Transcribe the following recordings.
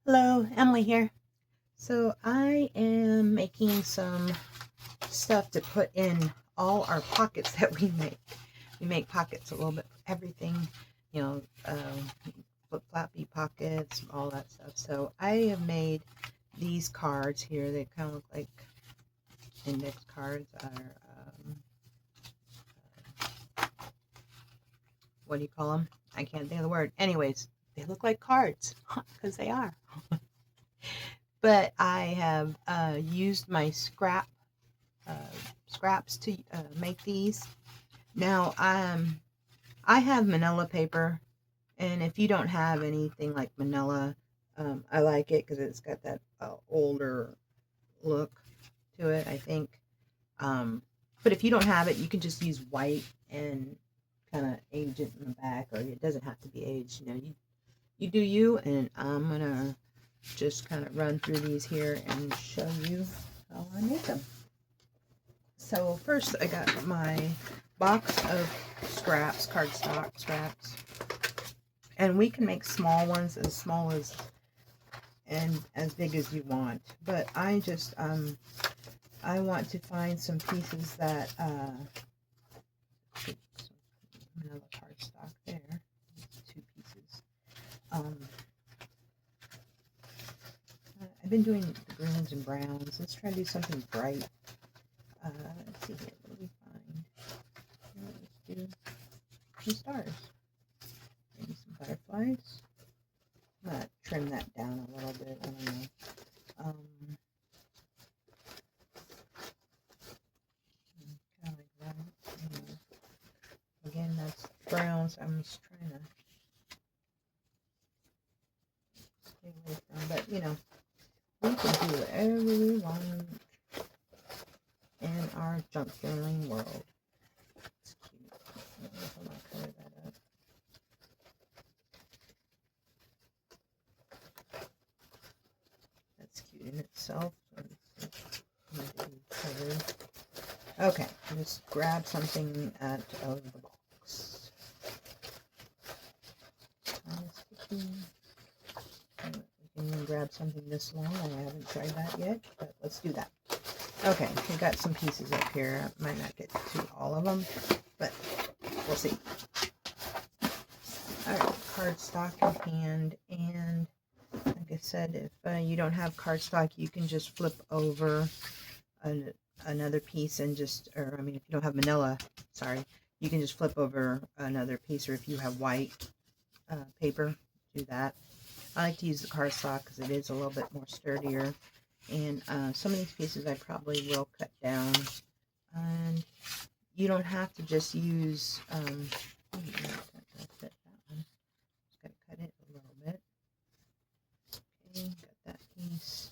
Hello, Emily here. So I am making some stuff to put in all our pockets that we make. We make pockets a little bit for everything, you know, flip-floppy pockets, all that stuff. So I have made these cards here. They kind of look like index cards. What do you call them? I can't think of the word. Anyways, they look like cards because they are. But I have used my uh, scraps to make these. Now, I have manila paper, and if you don't have anything like manila, I like it because it's got that older look to it, I think. But if you don't have it, you can just use white and kind of age it in the back, or it doesn't have to be aged. You do you, and I'm gonna just kind of run through these here and show you how I make them. So first I got my box of scraps, cardstock scraps. And we can make small ones as small as and as big as you want. But I just I want to find some pieces that another cardstock there. Two pieces. I've been doing the greens and browns. Let's try to do something bright. Let's see here. What do we find? Let's do some stars. Maybe some butterflies. I'm gonna trim that down a little bit. I don't know. Kind of like that. Anyway. Again, that's browns. I'm just trying to stay away from. But we can do whatever we want in our junk journaling world. It's cute. I don't know if I'm gonna color that up. That's cute in itself. Okay, just grab something out of the box. We can grab something this long. I haven't tried that yet, but let's do that. Okay, we got some pieces up here. I might not get to all of them, but we'll see. All right, cardstock in hand, and like I said, if you don't have cardstock, you can just flip over another piece and just, or I mean, if you don't have manila, sorry, you can just flip over another piece, or if you have white paper, do that. I like to use the cardstock because it is a little bit more sturdier. And some of these pieces I probably will cut down. And you don't have to just use, just gotta cut it a little bit. Okay, got that piece.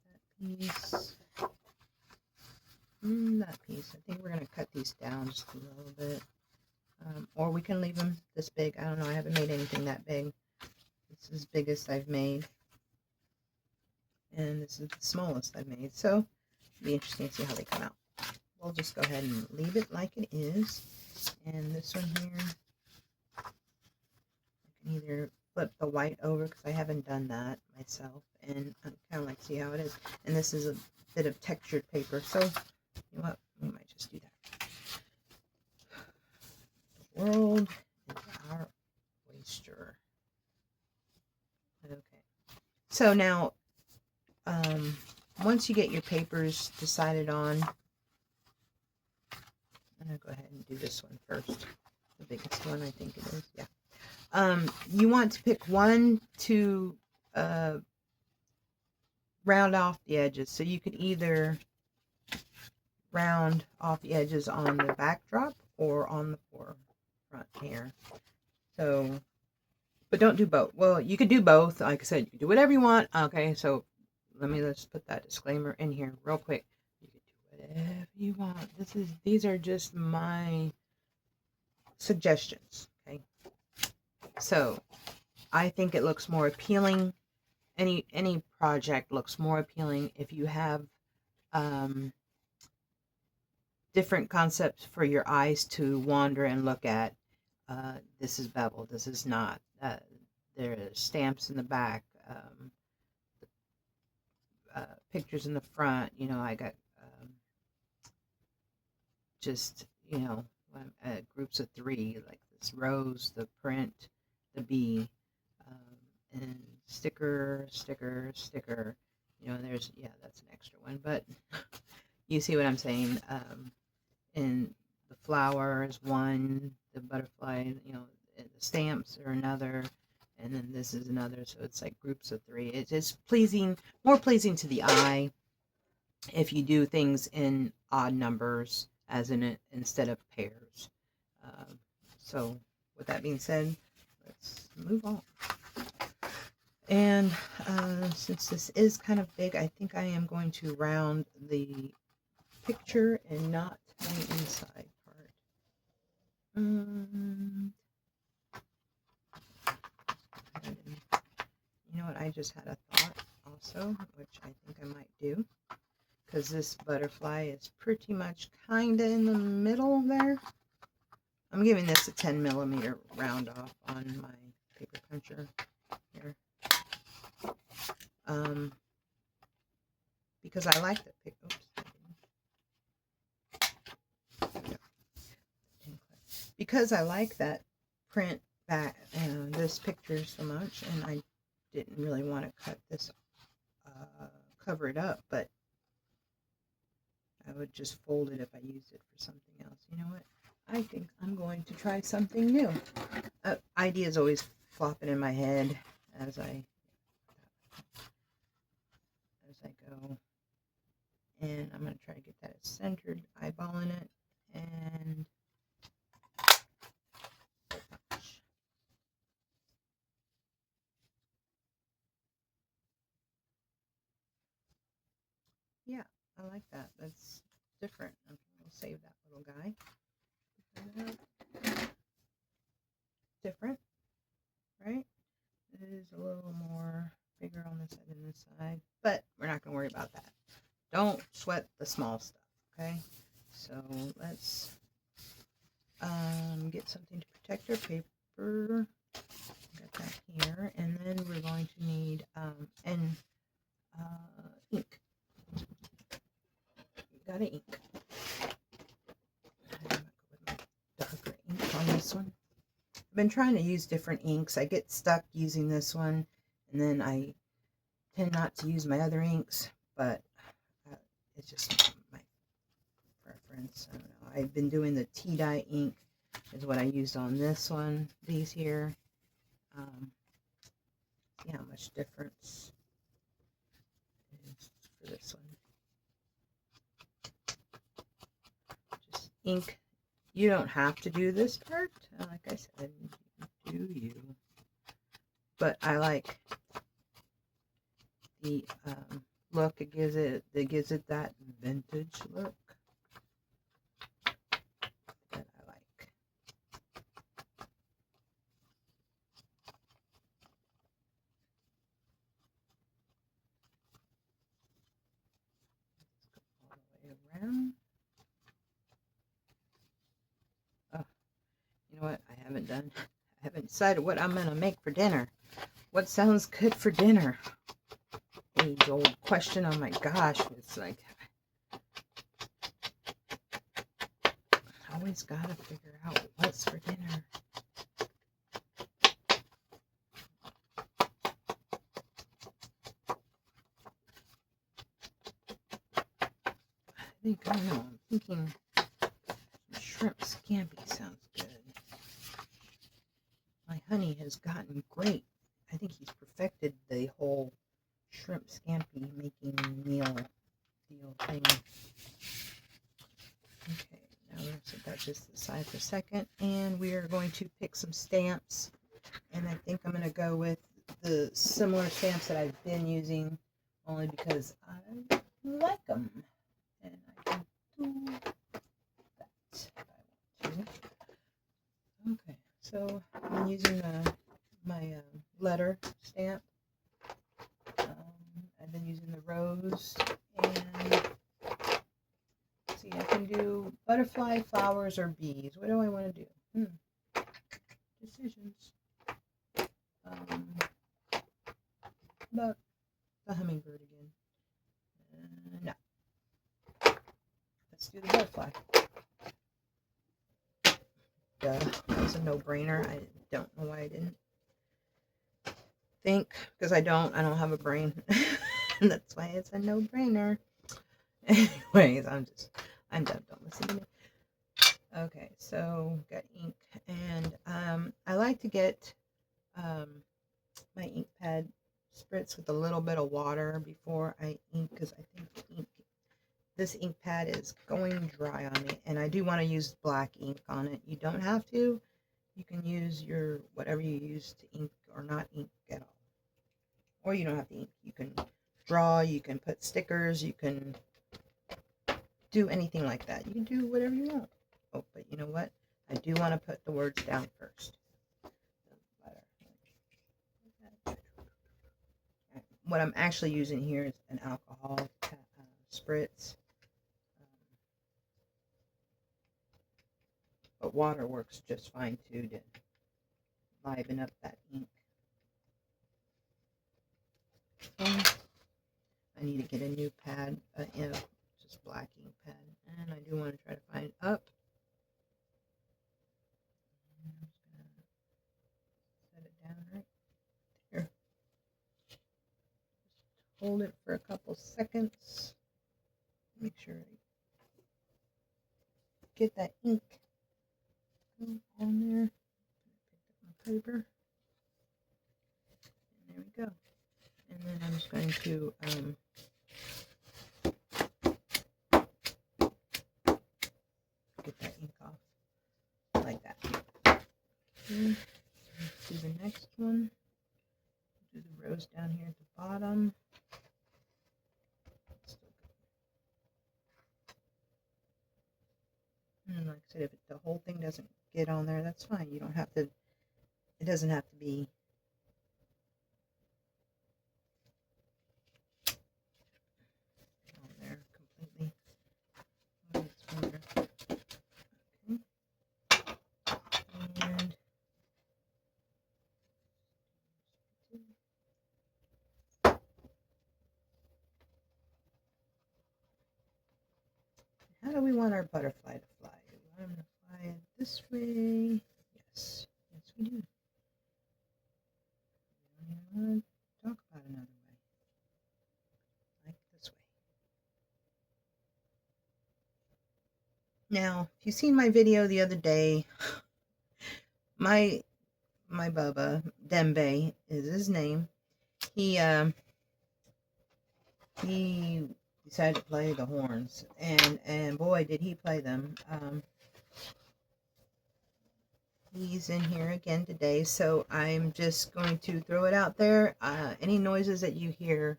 That piece. That piece. I think we're going to cut these down just a little bit. Or we can leave them this big. I don't know. I haven't made anything that big. This is the biggest I've made. And this is the smallest I've made. So it'll be interesting to see how they come out. We'll just go ahead and leave it like it is. And this one here, I can either flip the white over because I haven't done that myself. And I kind of like to see how it is. And this is a bit of textured paper. So you know what? We might just do that. The world is our oyster. Okay. So now, once you get your papers decided on, I'm going to go ahead and do this one first. The biggest one, I think it is. Yeah. You want to pick one to round off the edges. So you could either round off the edges on the backdrop or on the forefront here. So, but don't do both. Well, you could do both. Like I said, you can do whatever you want. Okay, so let's put that disclaimer in here real quick. You can do whatever you want. These are just my suggestions. Okay. So I think it looks more appealing. Any project looks more appealing if you have different concepts for your eyes to wander and look at. This is beveled. This is not. There are stamps in the back, pictures in the front. I got just, groups of three, like this rose, the print, the bee, and sticker, sticker, sticker. That's an extra one, but you see what I'm saying. And the flower is one, the butterfly, and the stamps are another, and then this is another. So it's like groups of three. It's just more pleasing to the eye if you do things in odd numbers, as in it instead of pairs. So with that being said, let's move on. And since this is kind of big, I think I am going to round the picture and not the inside part. You know what? I just had a thought also, which I think I might do, because this butterfly is pretty much kind of in the middle there. I'm giving this a 10 millimeter round off on my paper puncher here. Because I like the pic. Because I like that print back and this picture so much, and I didn't really want to cut this, cover it up, but I would just fold it if I used it for something else. You know what? I think I'm going to try something new. Ideas always flopping in my head as I go. And I'm going to try to get that centered, eyeballing it, and yeah, I like that. That's different. Okay, we'll save that little guy. Different, right? It is a little more bigger on this side than this side, but we're not going to worry about that. Don't sweat the small stuff, okay? So let's get something to protect our paper. Got that here, and then we're going to need ink. Got an ink. I'm going to go with my darker ink on this one. I've been trying to use different inks. I get stuck using this one, and then I tend not to use my other inks, but it's just my preference. I don't know. I've been doing the tea dye ink is what I used on this one. These here. See how much difference is for this one. Just ink. You don't have to do this part. Like I said, do you. But I like the look it gives it. It gives it that vintage look that I like. All the way around. Oh, you know what? I haven't decided what I'm gonna make for dinner. What sounds good for dinner? Age old question. Oh my gosh, it's like I always gotta figure out what's for dinner. I don't know. I'm thinking shrimp scampi sounds good. My honey has gotten great. I think he's perfected the whole shrimp scampi making meal deal thing. Okay, now we're going to set that just aside for a second, and we are going to pick some stamps, and I think I'm going to go with the similar stamps that I've been using, only because I like them, and I can do that if I want to. Okay, so I'm using my letter stamp. I've been using the rose, and see see, I can do butterfly, flowers, or bees. What do I want to do? Decisions. But the hummingbird again. No. Let's do the butterfly. Duh. That was a no-brainer. I don't know why I didn't think, because I don't have a brain. And that's why it's a no-brainer. Anyways, I'm done. Don't listen to me. Okay, so got ink, and I like to get my ink pad spritz with a little bit of water before I ink, because I think this ink pad is going dry on me, and I do want to use black ink on it. You don't have to. You can use your whatever you use to ink or not ink at all. Or you don't have to ink. You can draw, you can put stickers, you can do anything like that. You can do whatever you want. Oh, but you know what? I do want to put the words down first. What I'm actually using here is an alcohol spritz. But water works just fine too to liven up that ink. So I need to get a new pad, just black ink pad, and I do want to try to find up. I'm just gonna set it down right here. Just hold it for a couple seconds. Make sure I get that ink on there. Pick up my paper. And there we go. And then I'm just going to get that ink off like that. Okay. Let's do the next one. Do the rose down here at the bottom. And like I said, if the whole thing doesn't get on there, that's fine. You don't have to, it doesn't have to be on there completely. Okay. And how do we want our butterfly to fly? Do we want him to fly this way? Yes. Yes, we do. We don't even want to talk about another way. Like this way. Now, if you've seen my video the other day, my Bubba, Dembe is his name. He decided to play the horns, and boy, did he play them. He's in here again today, so I'm just going to throw it out there. Any noises that you hear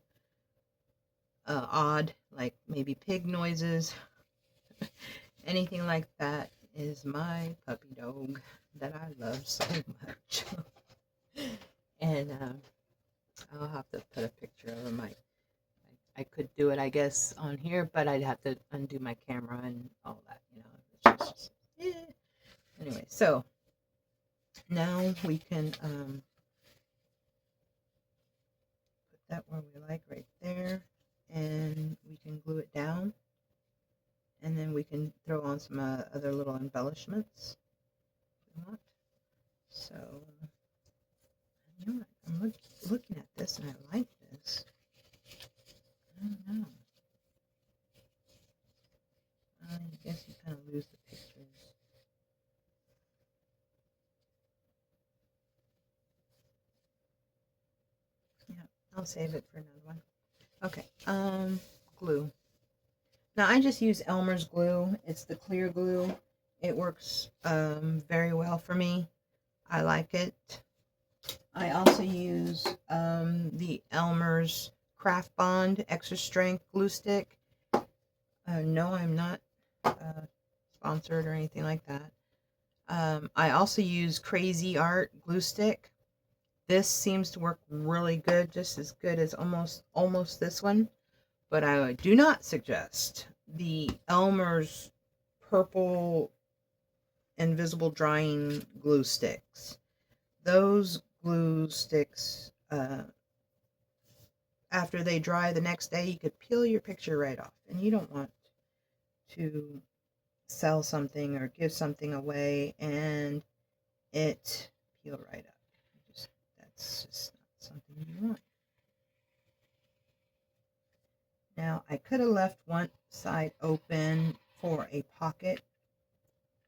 odd, like maybe pig noises, anything like that, is my puppy dog that I love so much. And I'll have to put a picture of him. I could do it, I guess, on here, but I'd have to undo my camera and all that, It's just, Anyway, so now we can put that where we like, right there, and we can glue it down, and then we can throw on some other little embellishments if we want. So, you know what? I'm looking at this, and I like this. I don't know. I guess you kind of lose the pictures. Yeah, I'll save it for another one. Okay, glue. Now I just use Elmer's glue. It's the clear glue. It works very well for me. I like it. I also use the Elmer's Craft Bond Extra Strength Glue Stick. No, I'm not sponsored or anything like that. I also use Crazy Art Glue Stick. This seems to work really good, just as good as almost this one. But I do not suggest the Elmer's purple invisible drying glue sticks. Those glue sticks, after they dry the next day, you could peel your picture right off. And you don't want to sell something or give something away and it peel right up. That's just not something you want. Now, I could have left one side open for a pocket,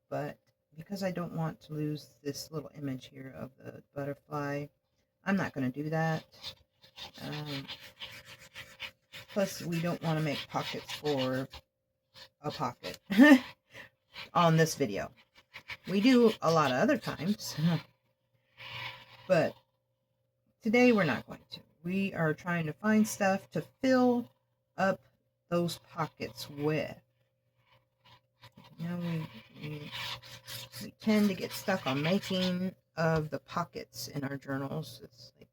but because I don't want to lose this little image here of the butterfly, I'm not going to do that. Plus, we don't want to make pockets for a pocket on this video. We do a lot of other times, but today we're not going to. We are trying to find stuff to fill up those pockets with. You know, we tend to get stuck on making of the pockets in our journals. It's like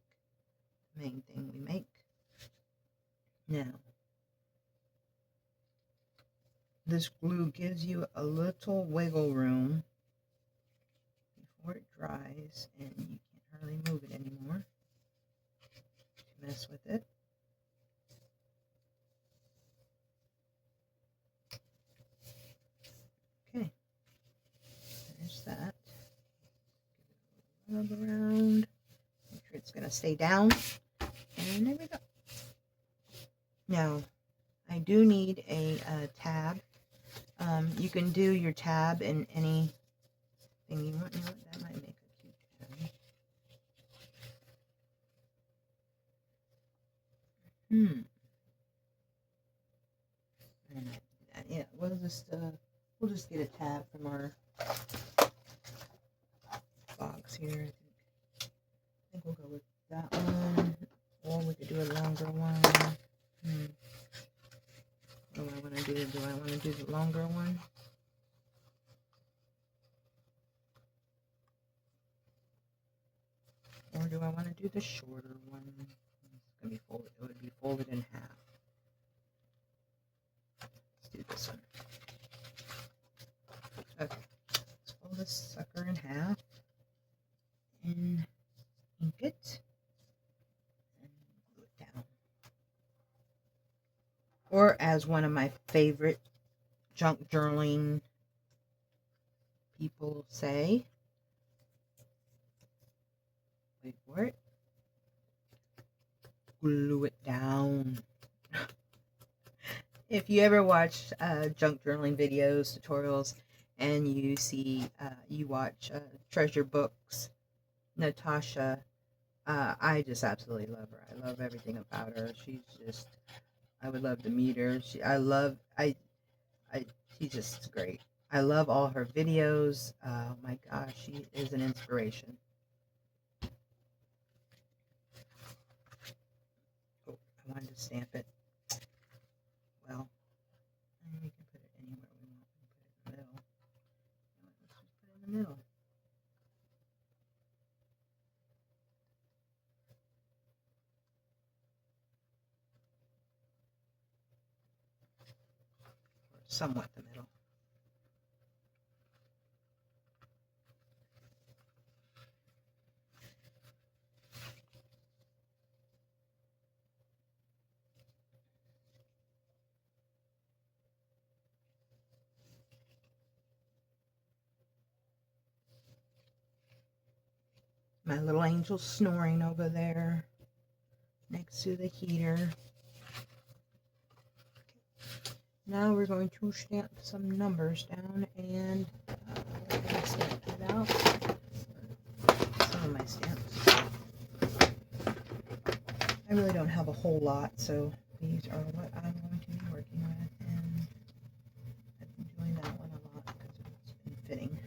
the main thing we make. Now, this glue gives you a little wiggle room before it dries, and you can't hardly move it anymore to mess with it. Okay, there's that. Rub around, make sure it's going to stay down, and there we go. Now, I do need a tab. You can do your tab in anything you want. You know what? That might make a cute tab. Yeah, we'll just get a tab from our box here. I think we'll go with that one, or we could do a longer one. What do I want to do? Do I want to do the longer one? Or do I want to do the shorter one? It's going to be folded. It would be folded in half. Let's do this one. Okay. Let's fold this sucker in half. And ink it. And glue it down. Or as one of my favorite junk journaling people say, wait for it, glue it down. If you ever watch junk journaling videos, tutorials, and you see, you watch Treasure Books, Natasha, I just absolutely love her. I love everything about her. She's just, I would love to meet her. She's just great. I love all her videos. Oh my gosh, she is an inspiration. Oh, I wanted to stamp it. Well, we can put it anywhere we want. We can put it in the middle. Let's just put it in the middle. Or somewhat the middle. My little angel snoring over there next to the heater. Now we're going to stamp some numbers down, and I'm going to stamp it out. Some of my stamps. I really don't have a whole lot, so these are what I'm going to be working with, and I've been doing that one a lot because it's been fitting.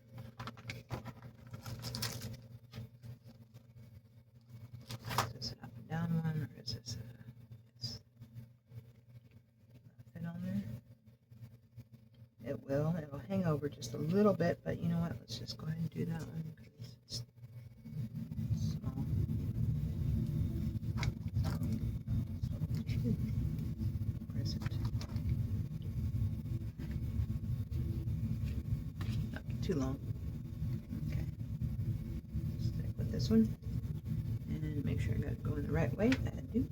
Is this an up and down one, or is this a fit on there? It will. It'll hang over just a little bit, but you know what? Let's just go ahead and do that one because it's small. Where is it? too long. Okay. Stick with this one. And make sure I got it going the right way. I do.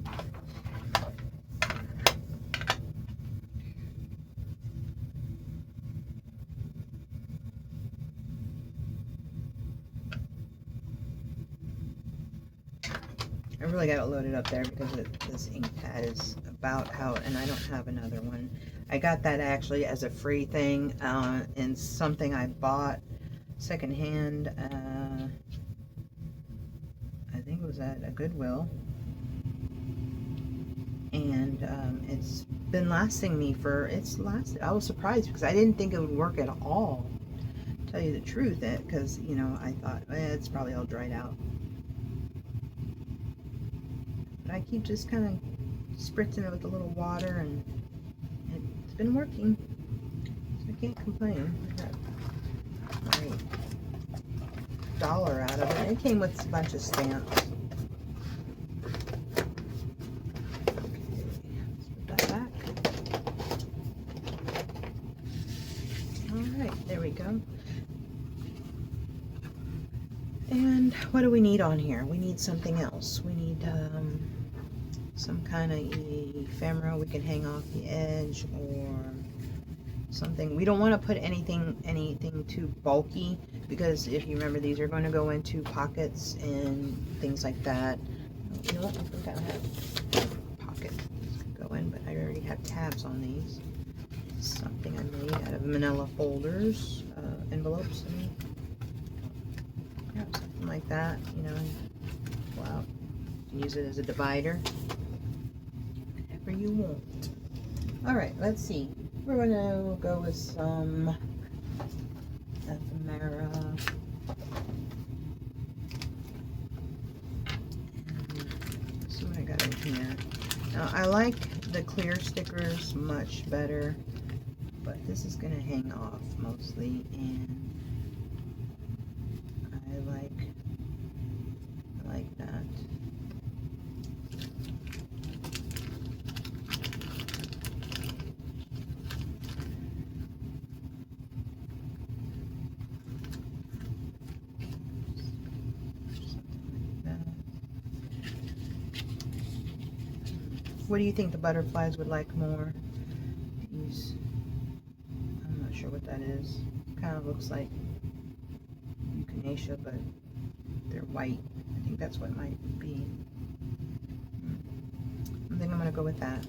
I really got it loaded up there because this ink pad is about out, and I don't have another one. I got that actually as a free thing in something I bought secondhand. I think it was at a Goodwill, and it's been lasting me for, it's lasted. I was surprised because I didn't think it would work at all, to tell you the truth, because you know, I thought it's probably all dried out. But I keep just kind of spritzing it with a little water, and it's been working, so I can't complain. I got my dollar out of it. It came with a bunch of stamps. Okay, let's put that back. Alright, there we go. And what do we need on here? We need something else. We need some kind of ephemera we can hang off the edge, or something. We don't want to put anything too bulky, because if you remember, these are going to go into pockets and things like that. You know what? I think I have a pocket to go in, but I already have tabs on these. Something I made out of manila folders, envelopes. I mean, yeah, something like that. You know, wow. Use it as a divider. Whatever you want. All right, let's see. We're gonna go with some ephemera. Let's see what I got in here. Now, I like the clear stickers much better, but this is gonna hang off mostly, and I like that. What do you think the butterflies would like more? These, I'm not sure what that is. Kind of looks like echinacea, but they're white. I think that's what it might be. I think I'm going to go with that.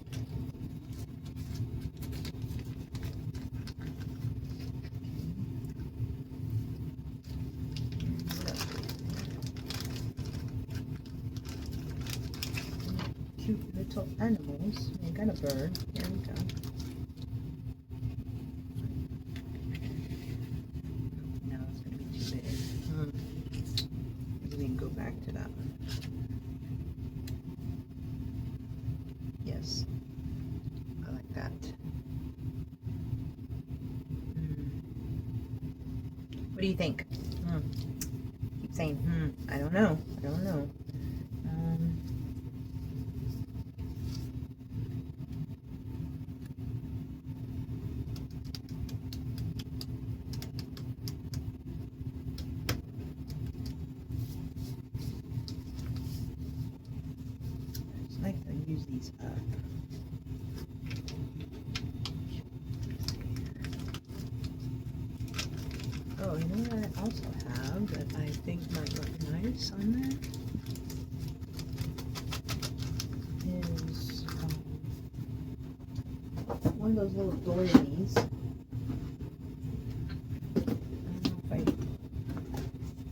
Cute little animals. We got a bird. Here we go. No, it's going to be too big. Maybe we can go back to that one. Yes. I like that. What do you think? Keep saying, I don't know. I don't know. I like to use these up. Oh, you know what I also have that I think might look nice on there? Is one of those little doilies. I don't know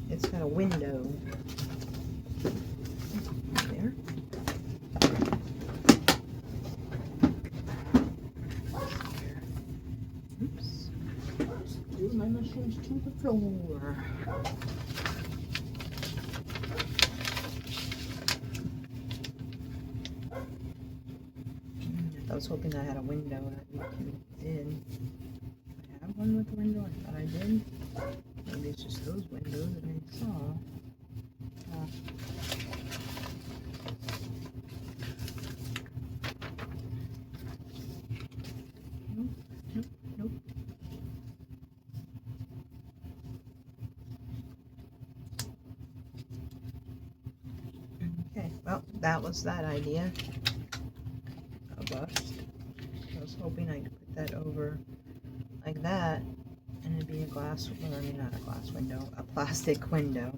if it's got a window. There. Oops. Do my mushrooms to the floor. I was hoping I had a window, and I think you did. I have one with a window. I thought I did. Maybe it's just those windows that I saw. Nope. well, that was that idea. A bust. I was hoping I could put that over like that, and it'd be a glass, well, I mean, not a glass window, a plastic window.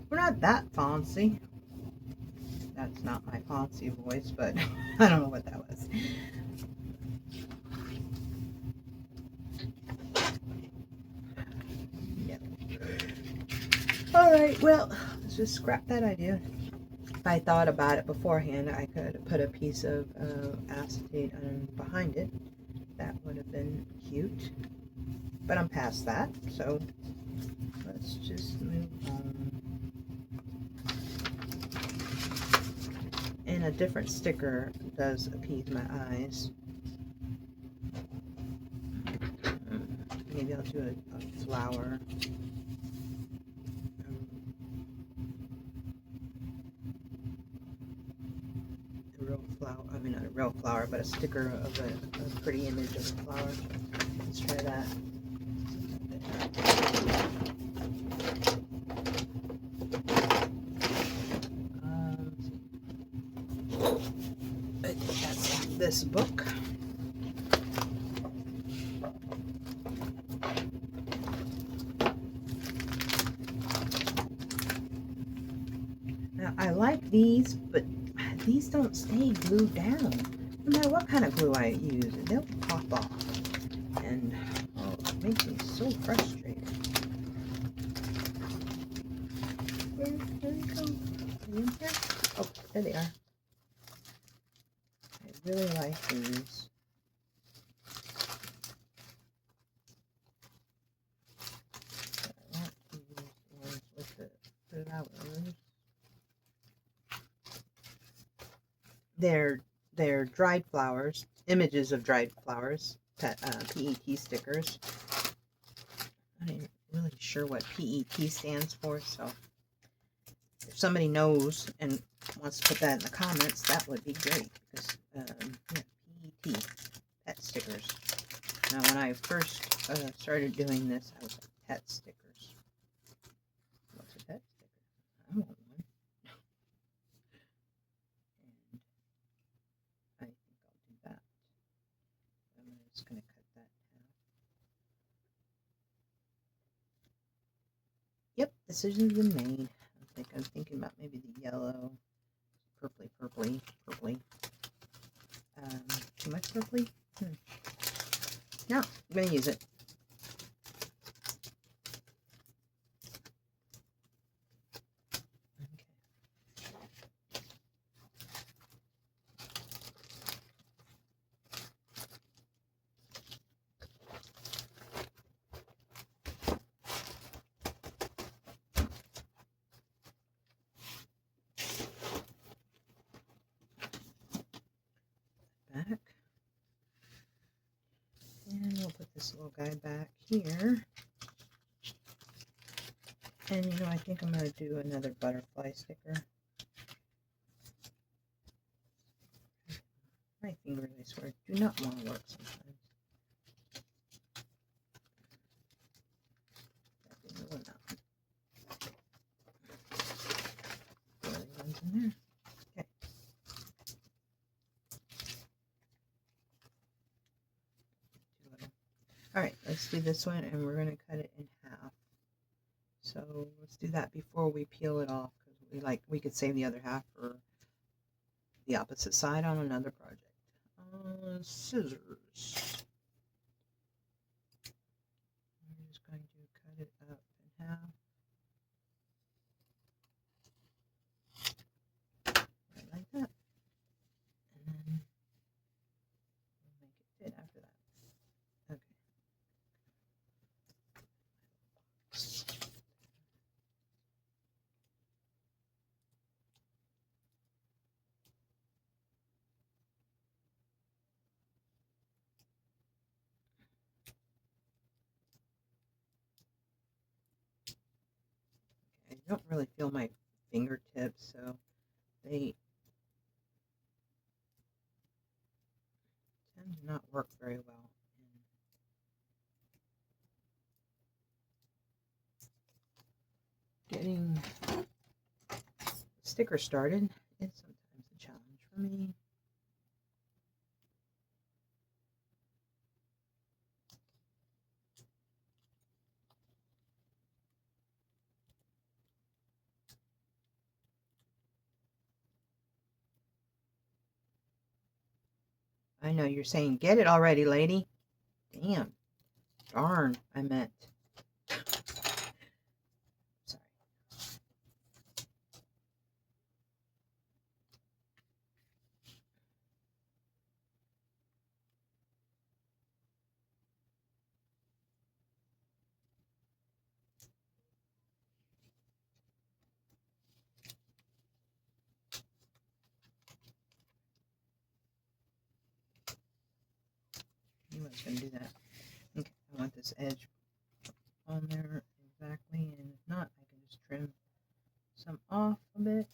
We're not that fancy. That's not my fancy voice, but I don't know what that was. Yep. Alright, well, let's just scrap that idea. If I thought about it beforehand, I could put a piece of acetate behind it. That would have been cute. But I'm past that, so let's just move on. And a different sticker does appease my eyes. Maybe I'll do a flower. A real flower, I mean not a real flower, but a sticker of a pretty image of a flower. Let's try that. That's this book. Now, I like these, but these don't stay glued down. No matter what kind of glue I use, they'll pop off. And oh, it makes me so frustrated. Where they go? Are they in here? Oh, there they are. I really like these. I want to use the ones with the flowers. They're dried flowers, images of dried flowers, PET stickers. I'm not really sure what PET stands for, so if somebody knows and wants to put that in the comments, that would be great, because yeah, PET, pet stickers. Now, when I first started doing this, I was like, pet stickers. What's a pet sticker? I want one. And I think I'll do that. I'm just going to cut that half. Yep, decisions been made. I'm thinking about maybe the yellow, purpley. Too much purpley? No, I'm going to use it. Back. And we'll put this little guy back here. And you know, I think I'm going to do another butterfly sticker. My fingers, I swear, do not want to work sometimes. That didn't go in that one. The other one's in there. Okay. Alright, let's do this one, and we're going to cut it in half. So let's do that before we peel it off, because we could save the other half for the opposite side on another project. Scissors. I'm just going to cut it up in half. Right like that. And then we'll make it fit after that. Okay. I don't really feel my fingertips, so they tend to not work very well. Getting sticker started is sometimes me. I know you're saying, get it already, lady. Damn. Darn, I meant. Sorry. I was going to do that. Okay, I want this edge on there exactly, and if not, I can just trim some off a bit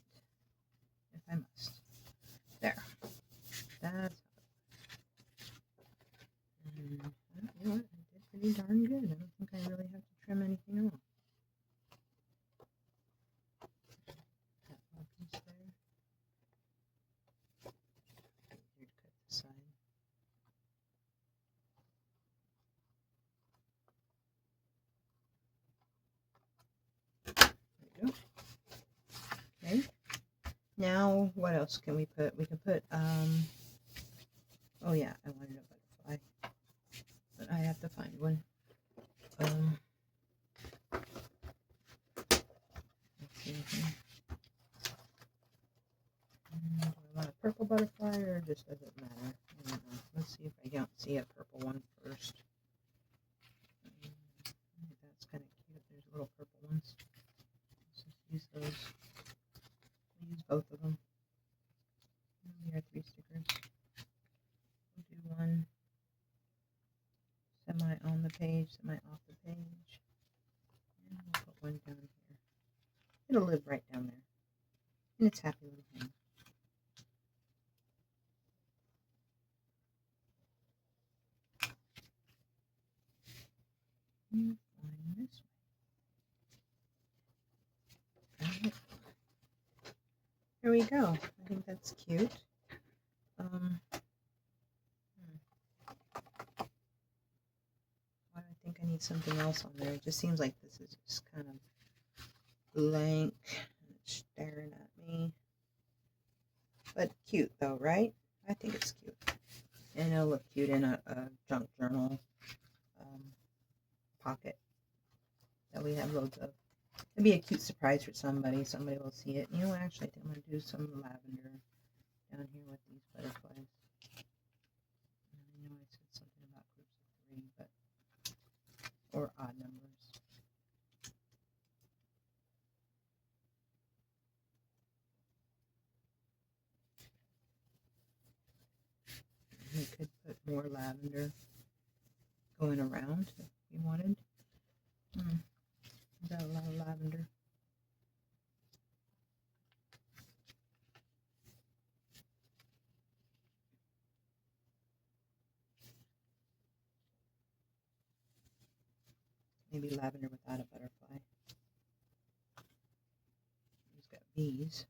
if I must. There. That's and you know what? I did pretty darn good. I don't think I really have to trim anything off. That little piece there. Here to cut the side. There we go. Okay. Now, what else can we put? We can put, oh yeah, I wanted a butterfly, but I have to find one. Let's see here. Do I want a purple butterfly or just does it matter? I don't know. Let's see if I don't see a purple one first. That's kind of cute. There's little purple ones. Let's just use those. We'll use both of them. Here are 3 stickers. We'll do one semi on the page, semi off the page. And we'll put one down here. It'll live right down there. And it's happy little thing. And find this one. There we go. I think that's cute. Why do I think I need something else on there? It just seems like this is just kind of blank and it's staring at me. But cute though, right? I think it's cute. And it'll look cute in a junk journal pocket that we have loads of. It'll be a cute surprise for somebody. Somebody will see it. You know what? Actually, I think I'm going to do some lavender down here with these butterflies. I know I said something about groups of 3, but or odd numbers. We could put more lavender going around if you wanted. Got a lot of lavender. Maybe lavender without a butterfly. He's got bees.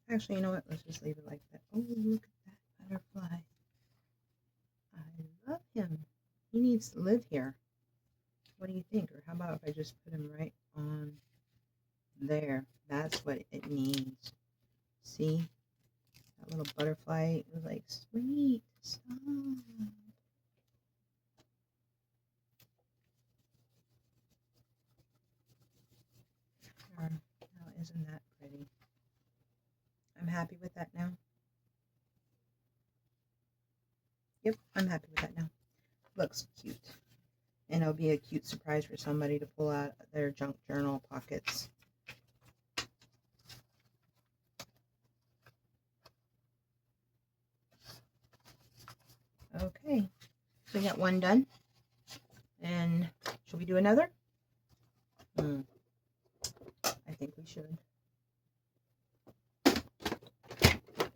Actually, you know what? Let's just leave it like that. Oh, look at that butterfly. I love him. He needs to live here. What do you think? Or how about if I just put him right on there? That's what it needs. See? That little butterfly was like, sweet, stop. Now, isn't that pretty? I'm happy with that now. Yep, I'm happy with that now. Looks cute. And it'll be a cute surprise for somebody to pull out their junk journal pockets. Okay, so we got one done. And should we do another? I think we should.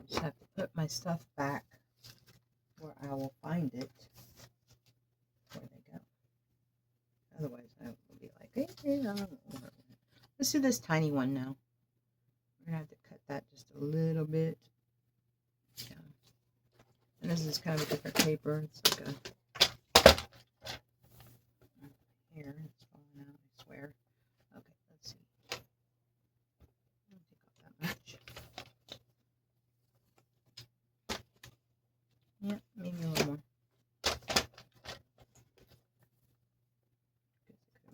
Just have to put my stuff back where I will find it. Where they go. Otherwise, I will be like Okay, let's do this tiny one now. We're gonna have to cut that just a little bit. Yeah. And this is kind of a different paper. It's like a here. It's falling out, I swear. Okay, let's see. I'll take off that much. Yeah, maybe a little more.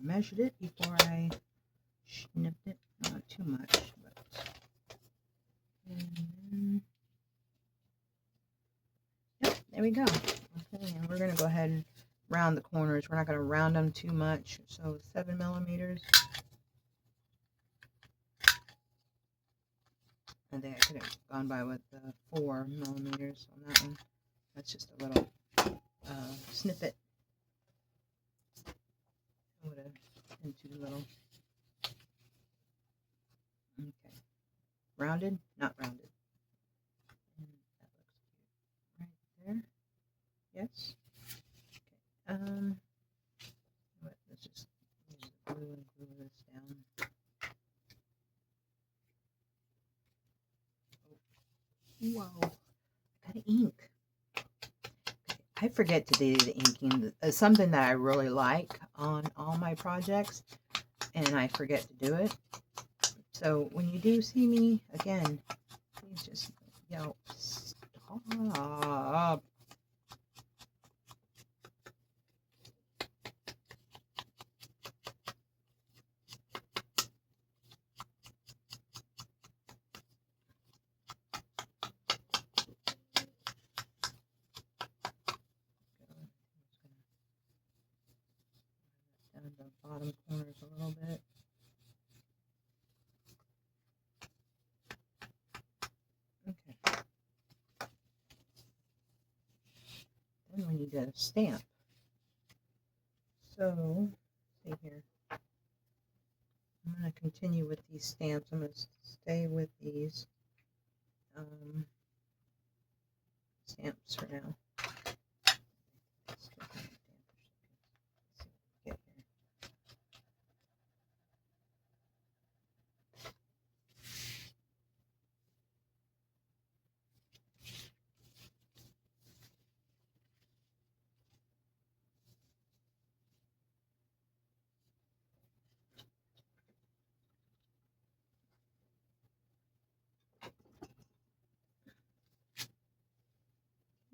I measured it before I snipped it. Not too much, but. Yep, there we go. Okay, and we're going to go ahead and round the corners. We're not going to round them too much. So 7 millimeters. I think I could have gone by with 4 millimeters on that one. That's just a little snippet. I would have been too little. Okay. Rounded? Not rounded. And that looks cute. Right there. Yes. Okay. Let's just use the glue and glue this down. Whoa. I got ink. I forget to do the inking. Something that I really like on all my projects, and I forget to do it. So when you do see me again, please just yell, stop. Down the bottom corners a little bit. Okay. Then we need a stamp. So, see here. I'm going to continue with these stamps. I'm going to stay with these stamps for now.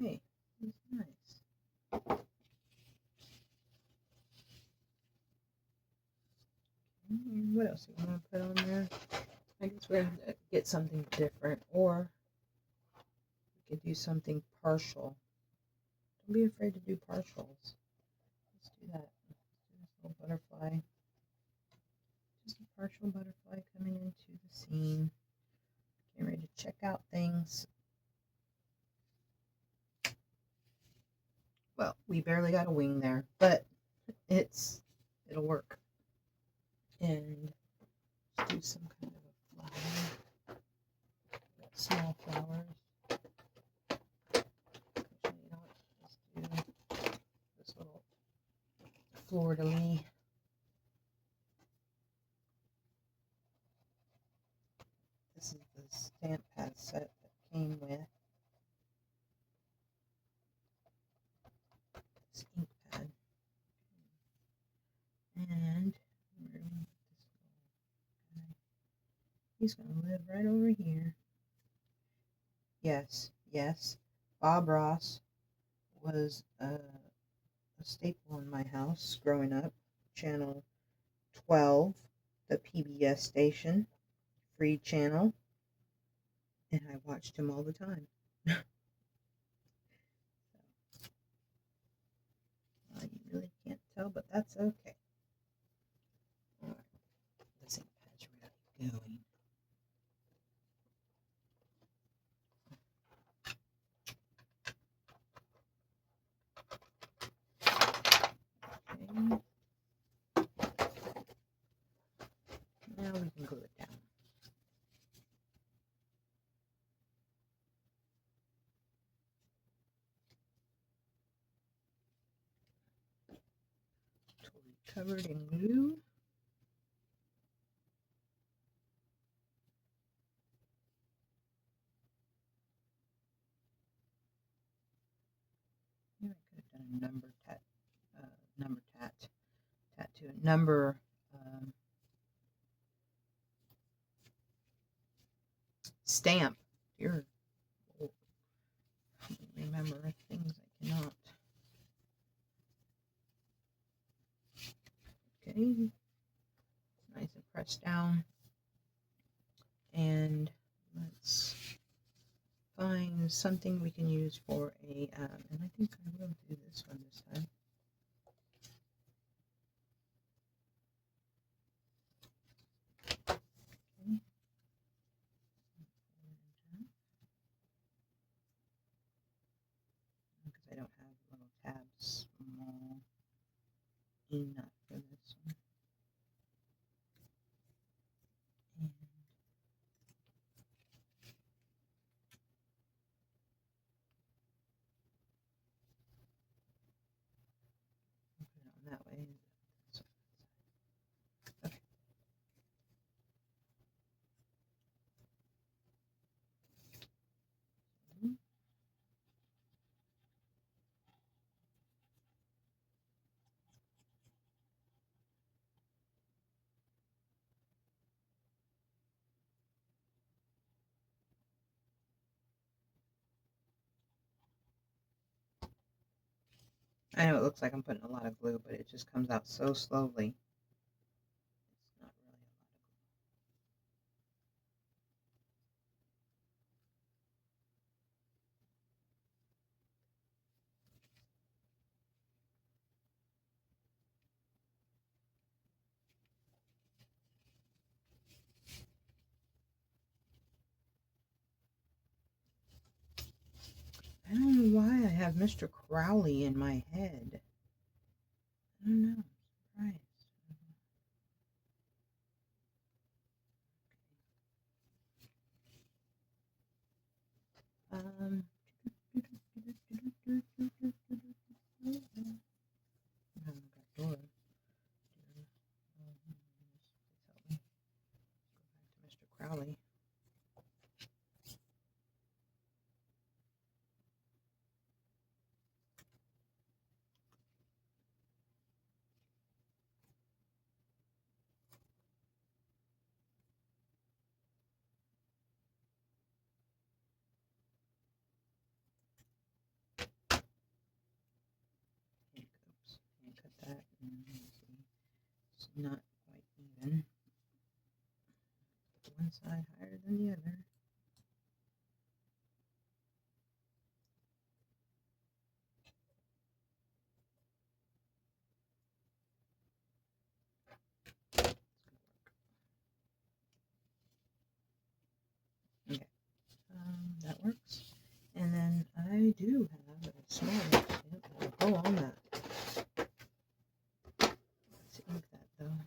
Hey, it's nice. What else do you want to put on there? I guess we're going to get something different, or we could do something partial. Don't be afraid to do partials. Let's do that. Let's do this little butterfly. Just a partial butterfly coming into the scene. Getting ready to check out things. Well, we barely got a wing there, but it'll work. And let's do some kind of a flower. Small flowers. Actually, you know what? Let's do this little fleur-de-lis. This is the stamp pad set that came with this ink pad. And he's going to live right over here. Yes, yes. Bob Ross was a staple in my house growing up. Channel 12, the PBS station, free channel. And I watched him all the time. You really can't tell, but that's okay. All right, this ink pad's really going. Okay. Now we can glue it down. Totally covered in glue. number tattoo, number stamp. Dear Lord, remember things I cannot. Okay, nice and pressed down. And let's find something we can use for a, and I think I will do this one this time. Okay. Because I don't have little tabs small enough for this one. And put it on that way. Okay. I know it looks like I'm putting a lot of glue, but it just comes out so slowly. It's not really a lot of glue. I don't know why I have Mr. Crowley in my head. I don't know. I'm surprised. Um, Mr. Crowley. Oops, and cut that. And let's see. It's not quite even. One side higher than the other. Okay, that works. And then I do have a small stamp that'll go on that. Let's ink that though.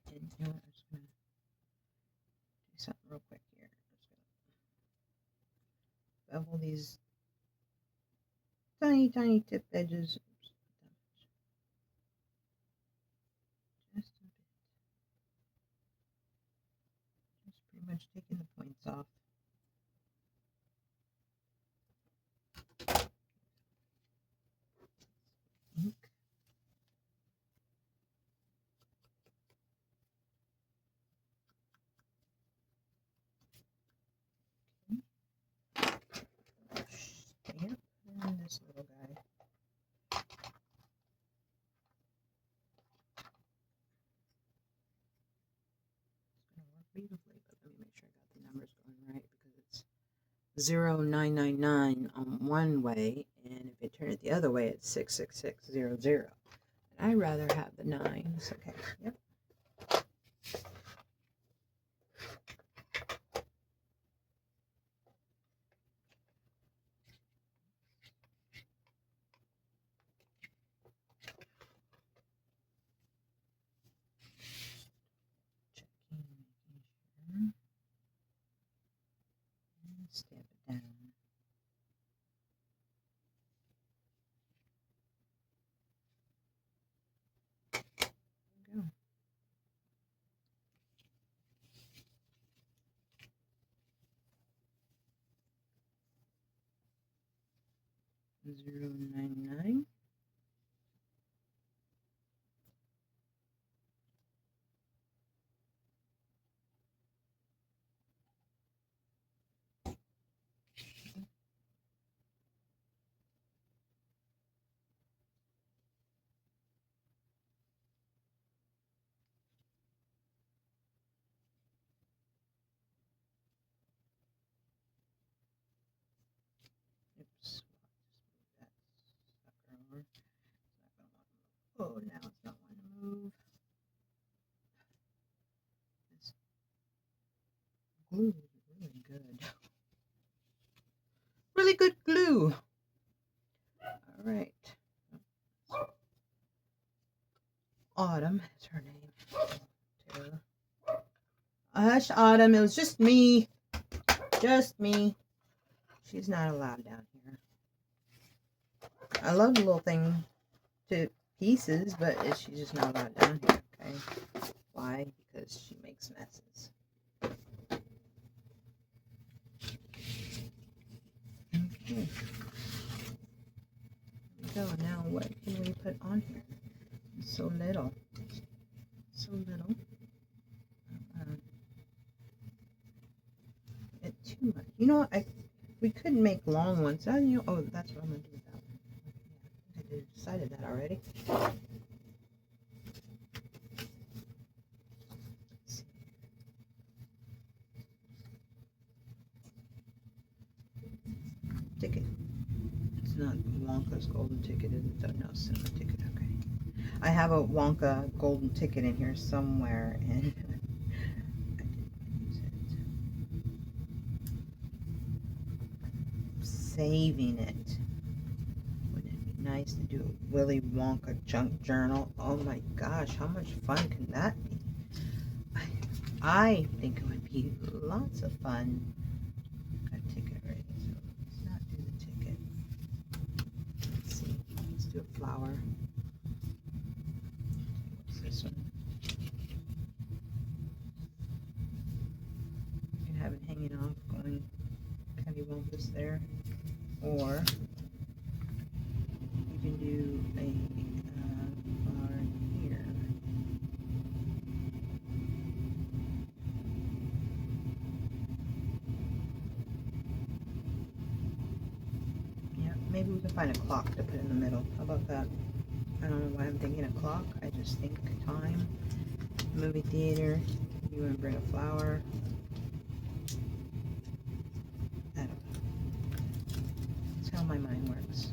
And you know what? I'm just gonna do something real quick here. I'm just gonna bevel these tiny tip edges. Oops, just a bit. Just pretty much taking the points off. Ink. Stamp and this little guy. It's gonna work beautifully, but let me make sure I got the numbers going right because it's 0999 on one way, and if I turn it the other way, it's 66600. And I'd rather have the nines. Okay, yep. Checking, making sure. And stamp it down. There we go. 099. Oops. That sucker over. Oh, now it's not wanting to move. This glue is really good. Really good glue. All right. Autumn is her name. Taylor. Hush, Autumn. It was just me. Just me. She's not allowed down here. I love the little thing to pieces, but she's just not allowed down here, okay? Why? Because she makes messes. Okay. So now what can we put on here? It's so little. So little. It's too much. You know what? We could make long ones. Oh, that's what I'm gonna do with that one. Yeah, I think I decided that already. Ticket. It's not Wonka's golden ticket, is it? No, cinema ticket. Okay. I have a Wonka golden ticket in here somewhere, and I didn't use it. Saving it. Wouldn't it be nice to do a Willy Wonka junk journal? Oh my gosh, how much fun can that be? I think it would be lots of fun. Got a ticket ready, so let's not do the ticket. Let's see. Let's do a flower. What's this one? You can have it hanging off, going cattywampus there, or you can do a flower here. Yeah, maybe we can find a clock to put in the middle. How about that? I don't know why I'm thinking a clock. I just think time. Movie theater. You want to bring a flower. I don't know. That's how my mind works.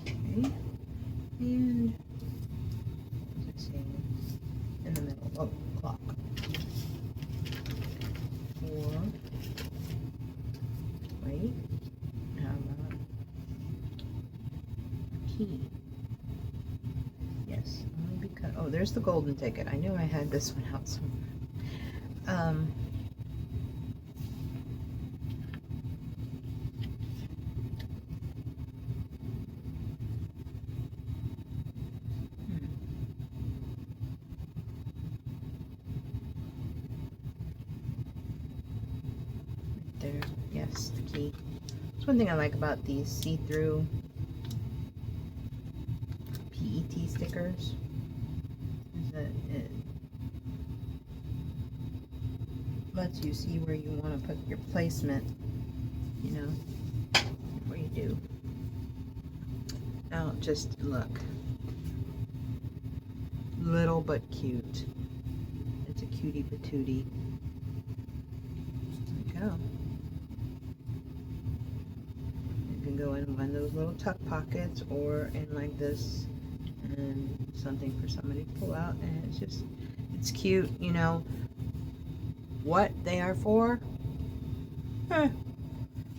Okay. And what was it saying? In the middle. Oh, clock. Or wait. How about key? Yes. Only because there's the golden ticket. I knew I had this one out somewhere. There, yes, the key. That's one thing I like about these see-through PET stickers, is that it lets you see where you want to put your placement, you know, where you do. Now, just look. Little but cute. It's a cutie patootie. There you go. You can go in one of those little tuck pockets or in like this, and something for somebody to pull out, and it's cute, you know. What they are for?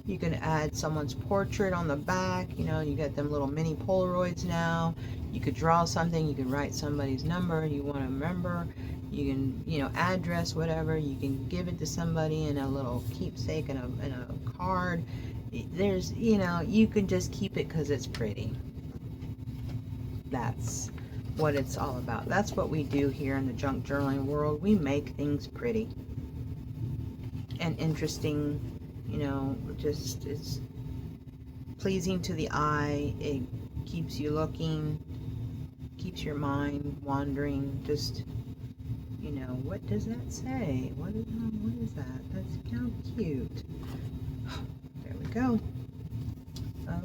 You can add someone's portrait on the back. You know, you get them little mini Polaroids now. You could draw something. You could write somebody's number you want to remember. You can, you know, address, whatever. You can give it to somebody in a little keepsake in a card. There's, you know, you can just keep it because it's pretty. That's what it's all about. That's what we do here in the junk journaling world. We make things pretty and interesting. You know, just it's pleasing to the eye. It keeps you looking, keeps your mind wandering. Just, you know, what does that say? What is that? That's how cute. There we go.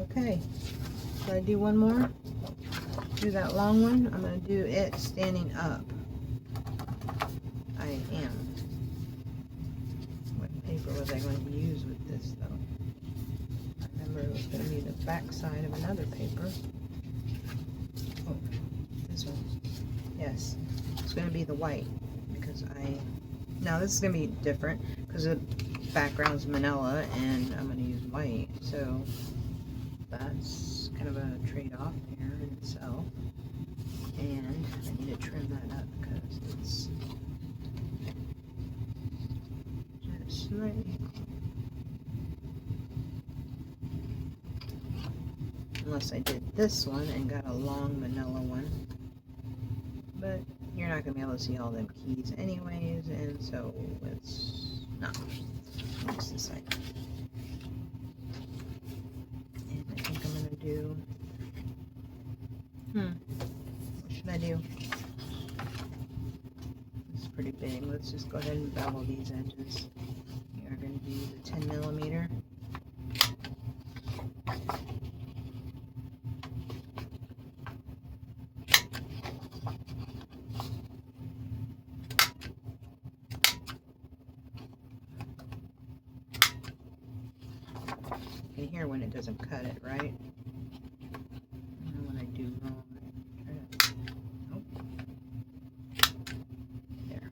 Okay, should I do one more? Do that long one. I'm going to do it standing up. I am. What paper was I going to use with this, though? I remember it was going to be the back side of another paper. Oh, this one. Yes, it's going to be the white, because now this is going to be different because the background's manila and I'm going to use white, so that's kind of a trade-off here in itself. And I need to trim that up because it's just slightly, unless I did this one and got a long manila one, but you're not going to be able to see all them keys anyways, and so it's not. Let's decide. And I think I'm going to do, what should I do? It's pretty big. Let's just go ahead and bevel these edges. We are going to do the 10 millimeter. You can hear when it doesn't cut it, right? And when I do wrong, I try to, oh, there.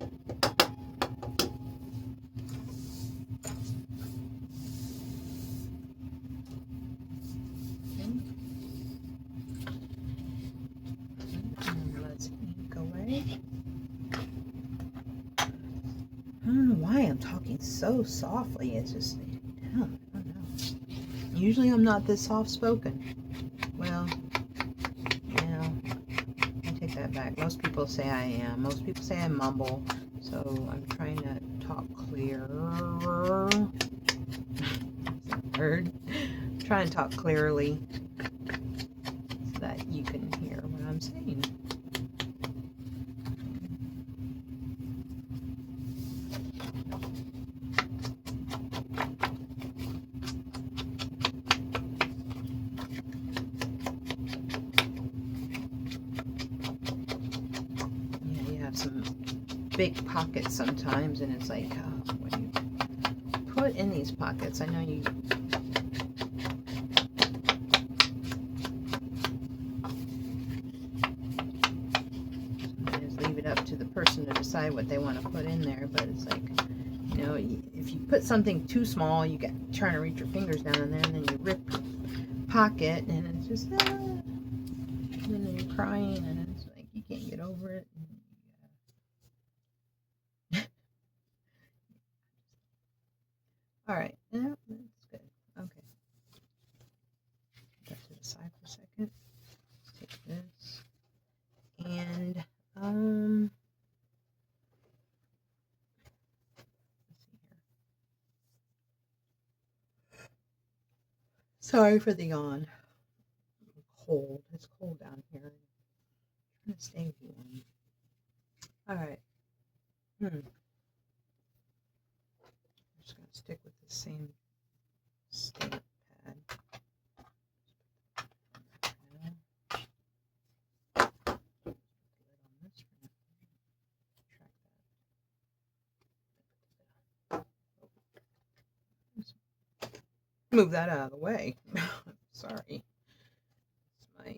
Okay. And let's ink away. I don't know why I'm talking so softly. It's just, I don't know. Usually I'm not this soft-spoken. Well, you know, I take that back. Most people say I am. Most people say I mumble. So I'm trying to talk clearer. Heard? I'm trying to talk clearly so that you can hear what I'm saying. Some big pockets sometimes, and it's like, what do you put in these pockets? I know you sometimes leave it up to the person to decide what they want to put in there, but it's like, you know, if you put something too small, you get trying to reach your fingers down in there, and then you rip your pocket, and it's just, and then you're crying, and it's like you can't get over it. All right, yeah, that's good. Okay, put that to the side for a second. Let's take this and let's see here. Sorry for the yawn. I'm cold. It's cold down here. I'm trying to stay warm. All right. I'm just gonna stick with the same stamp pad. Move that out of the way. Sorry. It's my